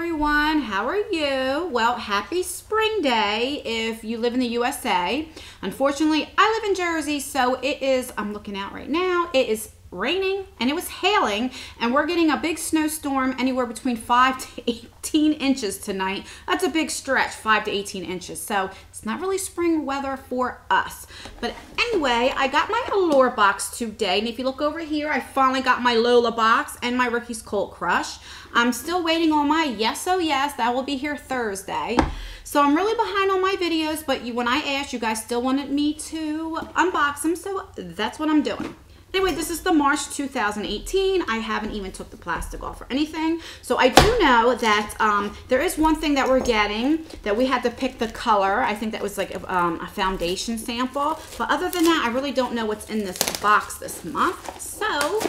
everyone. How are you? Well, happy spring day if you live in the USA. Unfortunately, I live in Jersey, so it is, I'm looking out right now, it is raining and it was hailing, and we're getting a big snowstorm anywhere between 5 to 18 inches tonight. That's a big stretch, 5 to 18 inches. So it's not really spring weather for us. But anyway, I got my Allure box today. And if you look over here, I finally got my Lola box and my Ricky's Cold Crush. I'm still waiting on my Yes Oh Yes. That will be here Thursday. So I'm really behind on my videos, but when I asked, you guys still wanted me to unbox them. So that's what I'm doing. Anyway, this is the March 2018. I haven't even took the plastic off or anything. So I do know that there is one thing that we're getting that we had to pick the color. I think that was like a foundation sample. But other than that, I really don't know what's in this box this month. So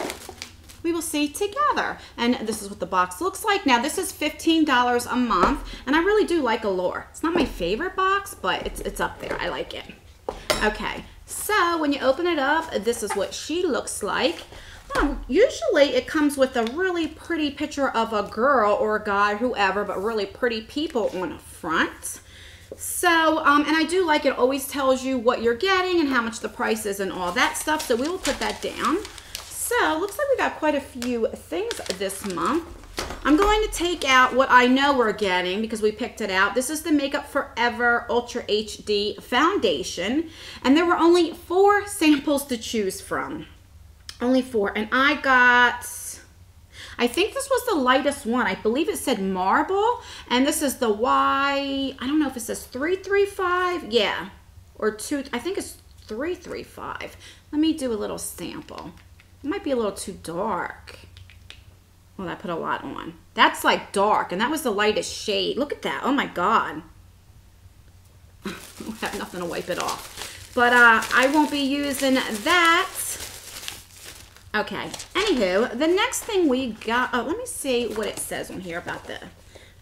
we will see together. And this is what the box looks like. Now, this is $15 a month. And I really do like Allure. It's not my favorite box, but it's up there. I like it. Okay. So when you open it up, this is what she looks like. Usually it comes with a really pretty picture of a girl or a guy, whoever, but really pretty people on the front. So, and I do like it always tells you what you're getting and how much the price is and all that stuff. So we will put that down. So looks like we got quite a few things this month. I'm going to take out what I know we're getting because we picked it out. This is the Makeup Forever Ultra HD Foundation. And there were only 4 samples to choose from. Only 4. And I got, I think this was the lightest one. I believe it said Marble. And this is the I don't know if it says 335. Yeah. Or 2, I think it's 335. Let me do a little sample. It might be a little too dark. Well, I put a lot on. That's like dark, and that was the lightest shade. Look at that. Oh my God. I have nothing to wipe it off. But I won't be using that. Okay. Anywho, the next thing we got, let me see what it says on here about the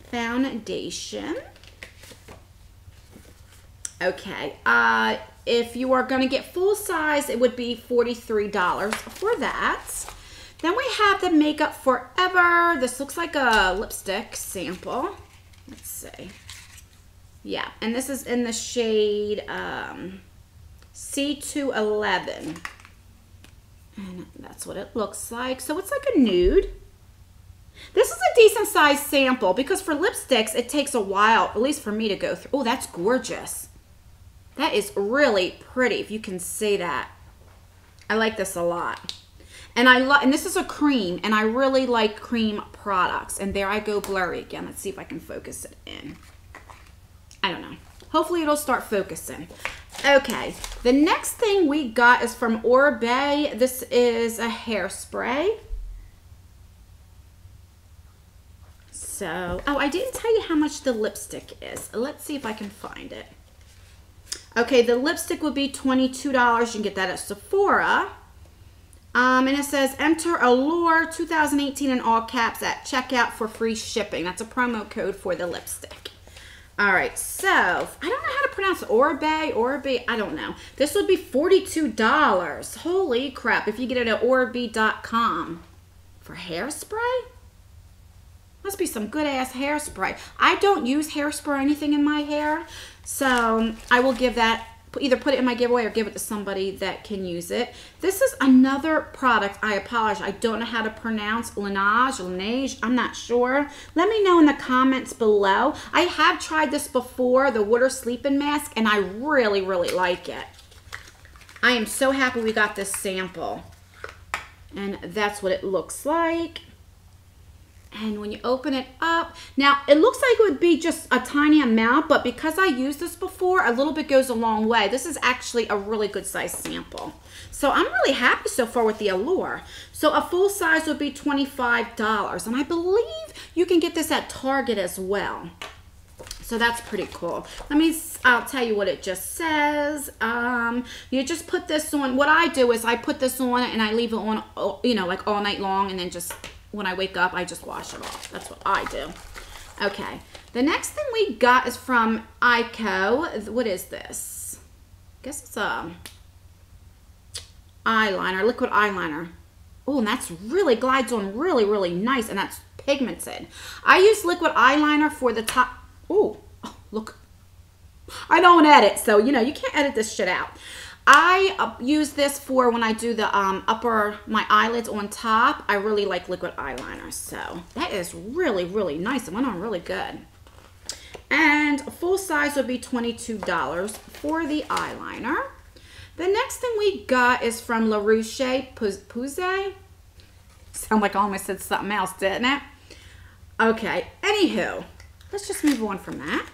foundation. Okay. If you are going to get full size, it would be $43 for that. Then we have the Makeup Forever. This looks like a lipstick sample. Let's see. Yeah, and this is in the shade C211. And that's what it looks like. So it's like a nude. This is a decent size sample because for lipsticks, it takes a while, at least for me to go through. Oh, that's gorgeous. That is really pretty, if you can see that. I like this a lot. And and this is a cream, and I really like cream products. And there I go blurry again. Let's see if I can focus it in. I don't know. Hopefully it'll start focusing. Okay, the next thing we got is from Oribe. This is a hairspray. So, oh, I didn't tell you how much the lipstick is. Let's see if I can find it. Okay, the lipstick would be $22. You can get that at Sephora. And it says, enter Allure 2018 in all caps at checkout for free shipping. That's a promo code for the lipstick. All right, so I don't know how to pronounce it. Oribe, I don't know. This would be $42. Holy crap, if you get it at Oribe.com. For hairspray? Must be some good-ass hairspray. I don't use hairspray or anything in my hair, so I will give that, either put it in my giveaway or give it to somebody that can use it. This is another product. I apologize. I don't know how to pronounce Laneige. I'm not sure. Let me know in the comments below. I have tried this before, the water sleeping mask, and I really, really like it. I am so happy we got this sample. And that's what it looks like. And when you open it up, now it looks like it would be just a tiny amount, but because I used this before, a little bit goes a long way. This is actually a really good size sample. So I'm really happy so far with the Allure. So a full size would be $25. And I believe you can get this at Target as well. So that's pretty cool. I'll tell you what it just says. You just put this on. What I do is I put this on and I leave it on, you know, like all night long, and then just when I wake up, I just wash it off. That's what I do. Okay. The next thing we got is from Ico. What is this? I guess it's a eyeliner, liquid eyeliner. Oh, and that's really glides on really, really nice. And that's pigmented. I use liquid eyeliner for the top. Ooh, oh, look. I don't edit, so you know, you can't edit this shit out. I use this for when I do the my eyelids on top. I really like liquid eyeliner, so that is really, really nice. It went on really good. And full size would be $22 for the eyeliner. The next thing we got is from La Roche-Posay. Sound like I almost said something else, didn't it? Okay, anywho, let's just move on from that.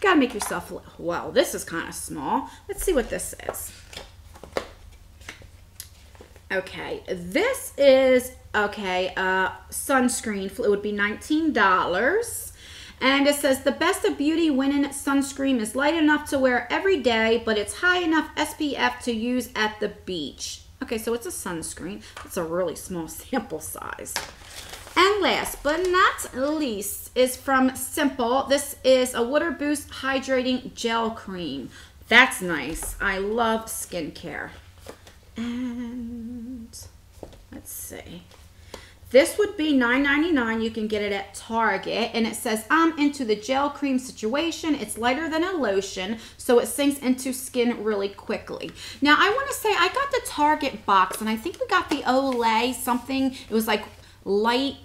Gotta make yourself, well, this is kind of small. Let's see what this is. Okay, this is, okay, sunscreen. It would be $19. And it says, the best of beauty winning sunscreen is light enough to wear every day, but it's high enough SPF to use at the beach. Okay, so it's a sunscreen. It's a really small sample size. And last but not least is from Simple. This is a Water Boost Hydrating Gel Cream. That's nice. I love skincare. And let's see. This would be $9.99. You can get it at Target. And it says, I'm into the gel cream situation. It's lighter than a lotion, so it sinks into skin really quickly. Now, I want to say I got the Target box, and I think we got the Olay something. It was like light,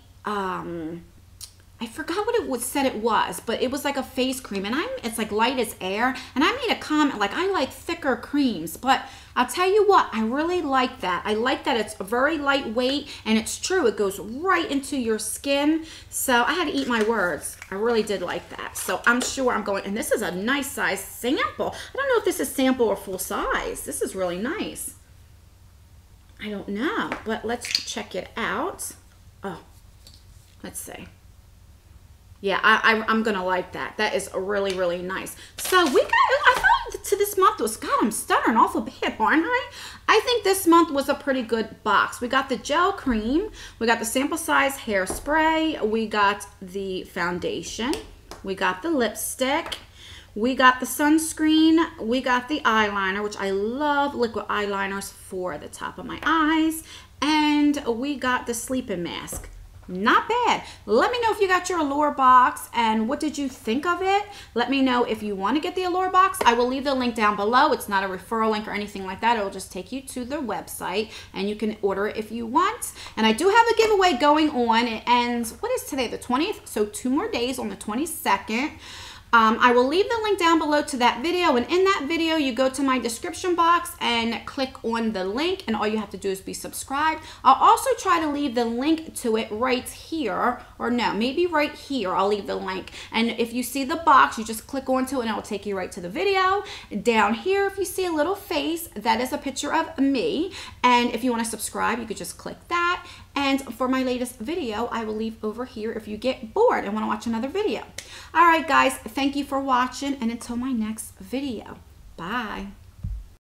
I forgot what it said it was, but it was like a face cream, and it's like light as air. And I made a comment like, I like thicker creams, but I'll tell you what, I really like that. I like that it's very lightweight, and it's true, it goes right into your skin. So I had to eat my words. I really did like that. So I'm sure I'm going, and this is a nice size sample. I don't know if this is sample or full size. This is really nice. I don't know, but let's check it out. Oh, let's see. Yeah, I'm going to like that. That is really, really nice. So we got, I thought to this month was, God, I'm stuttering awful bad, aren't I? I think this month was a pretty good box. We got the gel cream. We got the sample size hairspray. We got the foundation. We got the lipstick. We got the sunscreen. We got the eyeliner, which I love liquid eyeliners for the top of my eyes. And we got the sleeping mask. Not bad. Let me know if you got your Allure box and what did you think of it. Let me know if you want to get the Allure box. I will leave the link down below. It's not a referral link or anything like that. It will just take you to the website and you can order it if you want. And I do have a giveaway going on. It ends, what is today? The 20th? So 2 more days on the 22nd. I will leave the link down below to that video, and in that video you go to my description box and click on the link, and all you have to do is be subscribed. I'll also try to leave the link to it right here, or no, maybe right here. I'll leave the link, and if you see the box, you just click onto it and it will take you right to the video. Down here, if you see a little face, that is a picture of me, and if you want to subscribe, you could just click that. And for my latest video, I will leave over here if you get bored and want to watch another video. All right, guys, thank you for watching, and until my next video, bye.